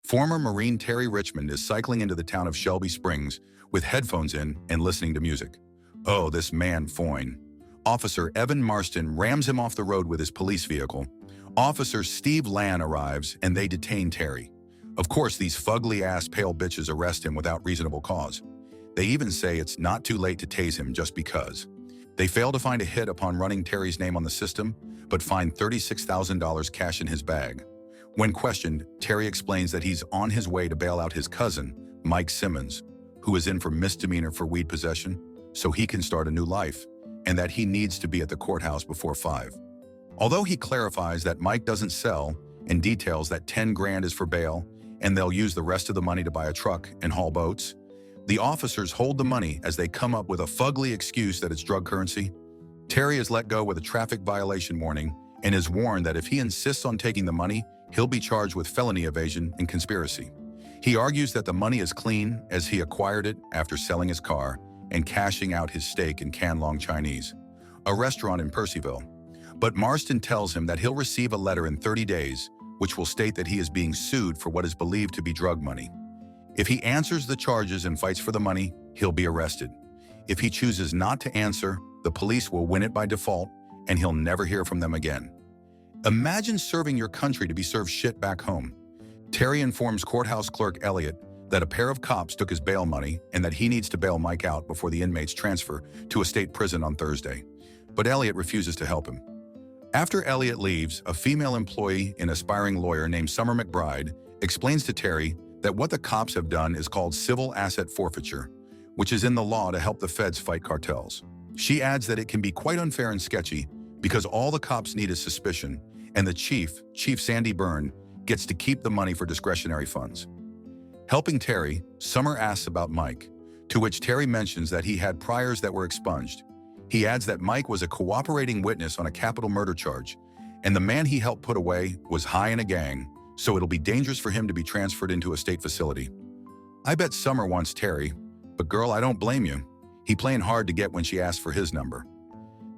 Former Marine Terry Richmond is cycling into the town of Shelby Springs with headphones in and listening to music. Oh, this man Foyne. Officer Evan Marston rams him off the road with his police vehicle. Officer Steve Lan arrives and they detain Terry. Of course, these fugly-ass pale bitches arrest him without reasonable cause. They even say it's not too late to tase him just because. They fail to find a hit upon running Terry's name on the system, but find $36,000 cash in his bag. When questioned, Terry explains that he's on his way to bail out his cousin, Mike Simmons, who is in for misdemeanor for weed possession, so he can start a new life, and that he needs to be at the courthouse before 5. Although he clarifies that Mike doesn't sell and details that 10 grand is for bail and they'll use the rest of the money to buy a truck and haul boats, the officers hold the money as they come up with a fugly excuse that it's drug currency. Terry is let go with a traffic violation warning and is warned that if he insists on taking the money, he'll be charged with felony evasion and conspiracy. He argues that the money is clean as he acquired it after selling his car and cashing out his stake in Canlong Chinese, a restaurant in Percyville. But Marston tells him that he'll receive a letter in 30 days, which will state that he is being sued for what is believed to be drug money. If he answers the charges and fights for the money, he'll be arrested. If he chooses not to answer, the police will win it by default, and he'll never hear from them again. Imagine serving your country to be served shit back home. Terry informs courthouse clerk Elliot that a pair of cops took his bail money and that he needs to bail Mike out before the inmates transfer to a state prison on Thursday. But Elliot refuses to help him. After Elliot leaves, a female employee, an aspiring lawyer named Summer McBride, explains to Terry that what the cops have done is called civil asset forfeiture, which is in the law to help the feds fight cartels. She adds that it can be quite unfair and sketchy because all the cops need is suspicion, and the Chief Sandy Byrne, gets to keep the money for discretionary funds. Helping Terry, Summer asks about Mike, to which Terry mentions that he had priors that were expunged. He adds that Mike was a cooperating witness on a capital murder charge, and the man he helped put away was high in a gang, so it'll be dangerous for him to be transferred into a state facility. I bet Summer wants Terry, but girl, I don't blame you. He playing hard to get when she asks for his number.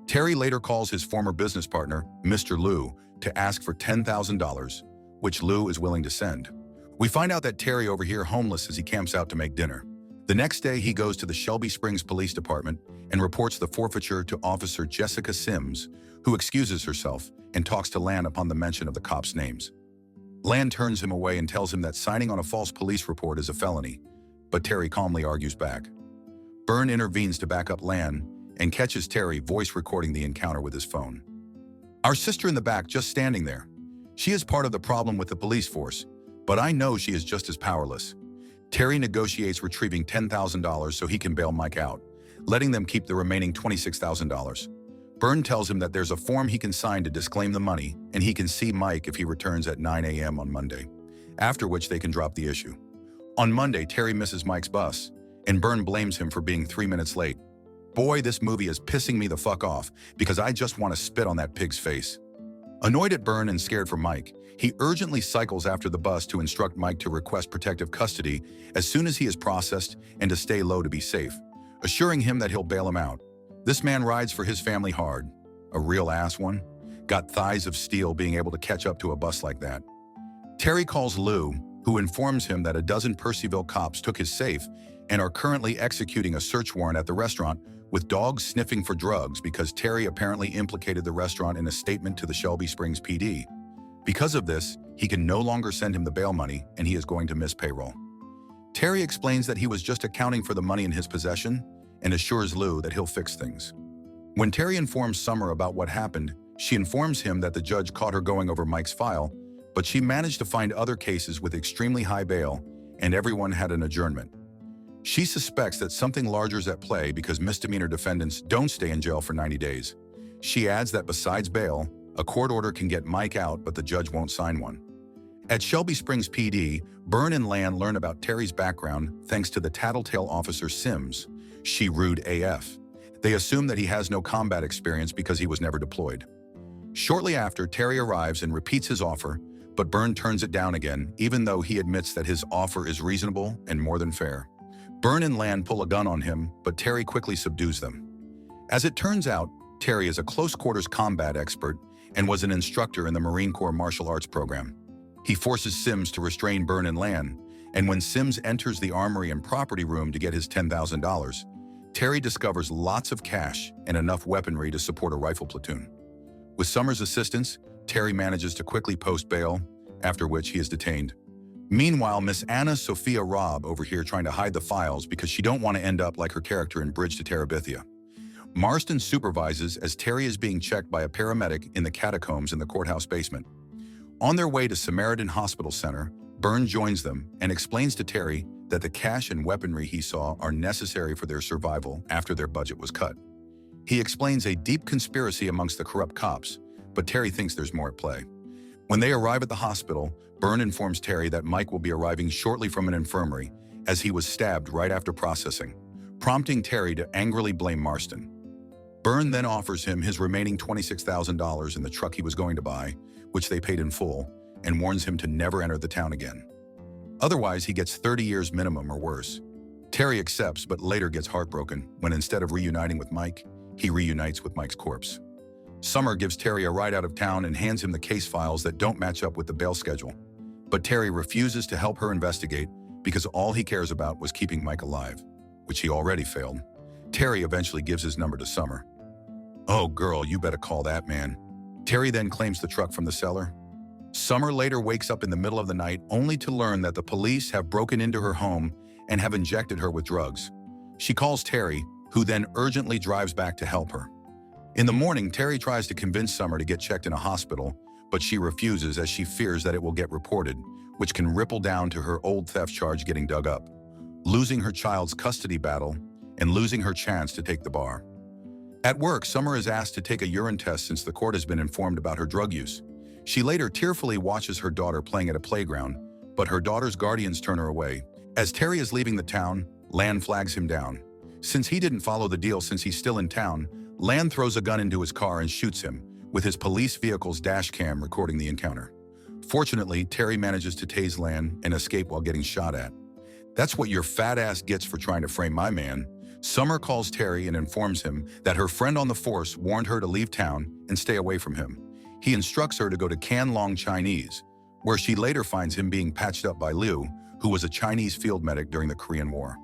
Terry later calls his former business partner, Mr. Lou, to ask for $10,000, which Lou is willing to send. We find out that Terry over here homeless as he camps out to make dinner. The next day, he goes to the Shelby Springs Police Department and reports the forfeiture to Officer Jessica Sims, who excuses herself and talks to Lan upon the mention of the cops' names. Lan turns him away and tells him that signing on a false police report is a felony, but Terry calmly argues back. Byrne intervenes to back up Lan and catches Terry voice recording the encounter with his phone. Our sister in the back just standing there. She is part of the problem with the police force, but I know she is just as powerless. Terry negotiates retrieving $10,000 so he can bail Mike out, letting them keep the remaining $26,000. Byrne tells him that there's a form he can sign to disclaim the money, and he can see Mike if he returns at 9 a.m. on Monday, after which they can drop the issue. On Monday, Terry misses Mike's bus, and Byrne blames him for being 3 minutes late. Boy, this movie is pissing me the fuck off because I just want to spit on that pig's face. Annoyed at Byrne and scared for Mike, he urgently cycles after the bus to instruct Mike to request protective custody as soon as he is processed and to stay low to be safe, assuring him that he'll bail him out. This man rides for his family hard. A real ass one. Got thighs of steel being able to catch up to a bus like that. Terry calls Lou, who informs him that a dozen Percyville cops took his safe and are currently executing a search warrant at the restaurant with dogs sniffing for drugs because Terry apparently implicated the restaurant in a statement to the Shelby Springs PD. Because of this, he can no longer send him the bail money and he is going to miss payroll. Terry explains that he was just accounting for the money in his possession and assures Lou that he'll fix things. When Terry informs Summer about what happened, she informs him that the judge caught her going over Mike's file, but she managed to find other cases with extremely high bail and everyone had an adjournment. She suspects that something larger is at play because misdemeanor defendants don't stay in jail for 90 days. She adds that besides bail, a court order can get Mike out, but the judge won't sign one. At Shelby Springs PD, Byrne and Lan learn about Terry's background thanks to the tattletale officer Sims. She rude AF. They assume that he has no combat experience because he was never deployed. Shortly after, Terry arrives and repeats his offer, but Byrne turns it down again, even though he admits that his offer is reasonable and more than fair. Byrne and Lan pull a gun on him, but Terry quickly subdues them. As it turns out, Terry is a close-quarters combat expert and was an instructor in the Marine Corps martial arts program. He forces Sims to restrain Byrne and Lan, and when Sims enters the armory and property room to get his $10,000, Terry discovers lots of cash and enough weaponry to support a rifle platoon. With Summer's assistance, Terry manages to quickly post bail, after which he is detained. Meanwhile, Miss Anna Sophia Robb over here trying to hide the files because she don't want to end up like her character in Bridge to Terabithia. Marston supervises as Terry is being checked by a paramedic in the catacombs in the courthouse basement. On their way to Samaritan Hospital Center, Byrne joins them and explains to Terry that the cash and weaponry he saw are necessary for their survival after their budget was cut. He explains a deep conspiracy amongst the corrupt cops, but Terry thinks there's more at play. When they arrive at the hospital, Byrne informs Terry that Mike will be arriving shortly from an infirmary, as he was stabbed right after processing, prompting Terry to angrily blame Marston. Byrne then offers him his remaining $26,000 in the truck he was going to buy, which they paid in full, and warns him to never enter the town again. Otherwise, he gets 30 years minimum or worse. Terry accepts, but later gets heartbroken when instead of reuniting with Mike, he reunites with Mike's corpse. Summer gives Terry a ride out of town and hands him the case files that don't match up with the bail schedule. But Terry refuses to help her investigate because all he cares about was keeping Mike alive, which he already failed. Terry eventually gives his number to Summer. "Oh girl, you better call that man." Terry then claims the truck from the seller. Summer later wakes up in the middle of the night only to learn that the police have broken into her home and have injected her with drugs. She calls Terry, who then urgently drives back to help her. In the morning, Terry tries to convince Summer to get checked in a hospital, but she refuses as she fears that it will get reported, which can ripple down to her old theft charge getting dug up, losing her child's custody battle, and losing her chance to take the bar. At work, Summer is asked to take a urine test since the court has been informed about her drug use. She later tearfully watches her daughter playing at a playground, but her daughter's guardians turn her away. As Terry is leaving the town, Lan flags him down. Since he didn't follow the deal since he's still in town, Lan throws a gun into his car and shoots him, with his police vehicle's dash cam recording the encounter. Fortunately, Terry manages to tase Lan and escape while getting shot at. "That's what your fat ass gets for trying to frame my man." Summer calls Terry and informs him that her friend on the force warned her to leave town and stay away from him. He instructs her to go to Can Long Chinese, where she later finds him being patched up by Liu, who was a Chinese field medic during the Korean War.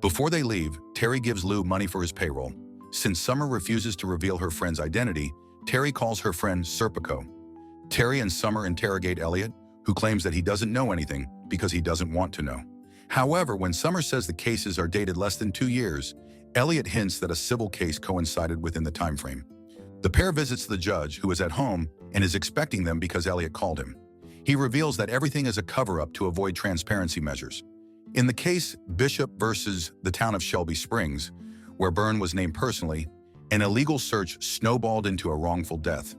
Before they leave, Terry gives Liu money for his payroll. Since Summer refuses to reveal her friend's identity, Terry calls her friend Serpico. Terry and Summer interrogate Elliot, who claims that he doesn't know anything because he doesn't want to know. However, when Summer says the cases are dated less than 2 years, Elliot hints that a civil case coincided within the time frame. The pair visits the judge, who is at home and is expecting them because Elliot called him. He reveals that everything is a cover-up to avoid transparency measures. In the case Bishop versus the town of Shelby Springs, where Byrne was named personally, an illegal search snowballed into a wrongful death.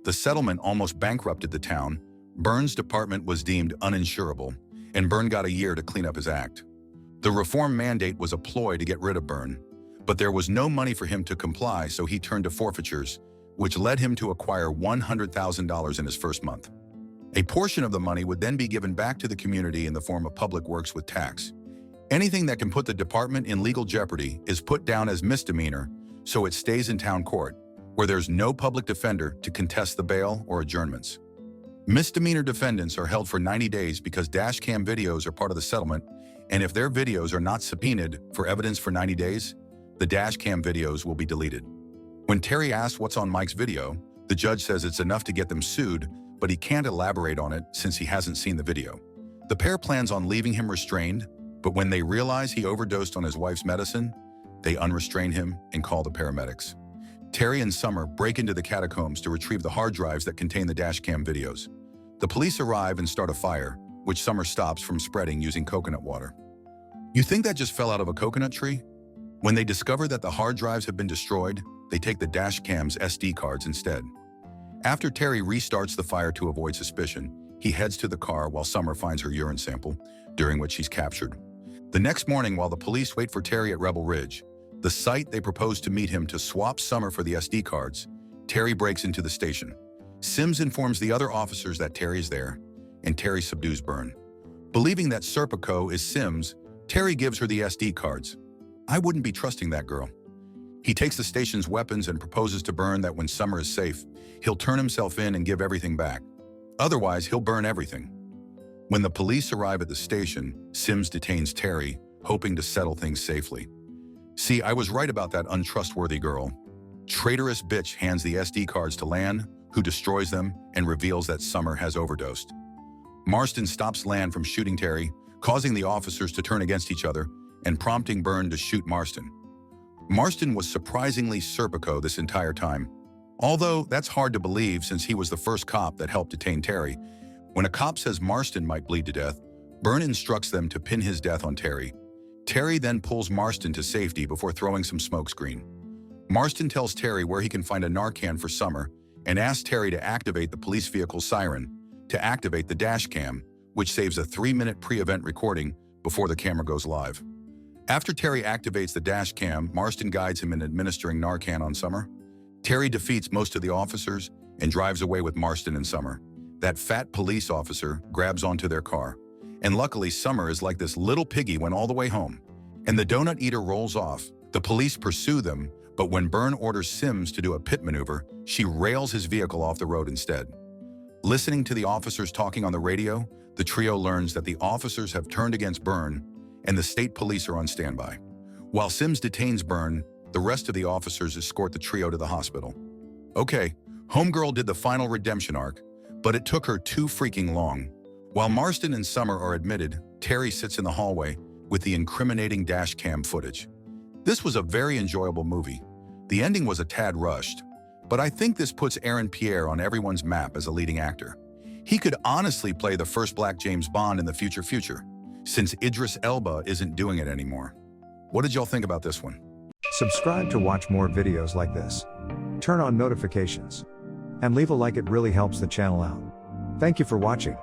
The settlement almost bankrupted the town. Byrne's department was deemed uninsurable, and Byrne got a year to clean up his act. The reform mandate was a ploy to get rid of Byrne, but there was no money for him to comply, so he turned to forfeitures, which led him to acquire $100,000 in his first month. A portion of the money would then be given back to the community in the form of public works with tax. Anything that can put the department in legal jeopardy is put down as misdemeanor, so it stays in town court, where there's no public defender to contest the bail or adjournments. Misdemeanor defendants are held for 90 days because dashcam videos are part of the settlement, and if their videos are not subpoenaed for evidence for 90 days, the dashcam videos will be deleted. When Terry asks what's on Mike's video, the judge says it's enough to get them sued, but he can't elaborate on it since he hasn't seen the video. The pair plans on leaving him restrained, but when they realize he overdosed on his wife's medicine, they unrestrain him and call the paramedics. Terry and Summer break into the catacombs to retrieve the hard drives that contain the dashcam videos. The police arrive and start a fire, which Summer stops from spreading using coconut water. You think that just fell out of a coconut tree? When they discover that the hard drives have been destroyed, they take the dashcam's SD cards instead. After Terry restarts the fire to avoid suspicion, he heads to the car while Summer finds her urine sample, during which she's captured. The next morning, while the police wait for Terry at Rebel Ridge, the site they propose to meet him to swap Summer for the SD cards, Terry breaks into the station. Sims informs the other officers that Terry is there, and Terry subdues Byrne. Believing that Serpico is Sims, Terry gives her the SD cards. I wouldn't be trusting that girl. He takes the station's weapons and proposes to Byrne that when Summer is safe, he'll turn himself in and give everything back. Otherwise, he'll burn everything. When the police arrive at the station, Sims detains Terry, hoping to settle things safely. See, I was right about that untrustworthy girl. Traitorous bitch hands the SD cards to Lan, who destroys them and reveals that Summer has overdosed. Marston stops Lan from shooting Terry, causing the officers to turn against each other and prompting Byrne to shoot Marston. Marston was surprisingly Serpico this entire time. Although that's hard to believe since he was the first cop that helped detain Terry. When a cop says Marston might bleed to death, Byrne instructs them to pin his death on Terry. Terry then pulls Marston to safety before throwing some smokescreen. Marston tells Terry where he can find a Narcan for Summer and asks Terry to activate the police vehicle siren to activate the dash cam, which saves a 3-minute pre-event recording before the camera goes live. After Terry activates the dash cam, Marston guides him in administering Narcan on Summer. Terry defeats most of the officers and drives away with Marston and Summer. That fat police officer grabs onto their car. And luckily, Summer is like this little piggy went all the way home. And the donut eater rolls off. The police pursue them, but when Byrne orders Sims to do a pit maneuver, she rails his vehicle off the road instead. Listening to the officers talking on the radio, the trio learns that the officers have turned against Byrne and the state police are on standby. While Sims detains Byrne, the rest of the officers escort the trio to the hospital. Okay, Homegirl did the final redemption arc, but it took her too freaking long. While Marston and Summer are admitted, Terry sits in the hallway with the incriminating dash cam footage. This was a very enjoyable movie. The ending was a tad rushed, but I think this puts Pierre on everyone's map as a leading actor. He could honestly play the first Black James Bond in the future, since Idris Elba isn't doing it anymore. What did y'all think about this one? Subscribe to watch more videos like this. Turn on notifications. And leave a like, it really helps the channel out. Thank you for watching.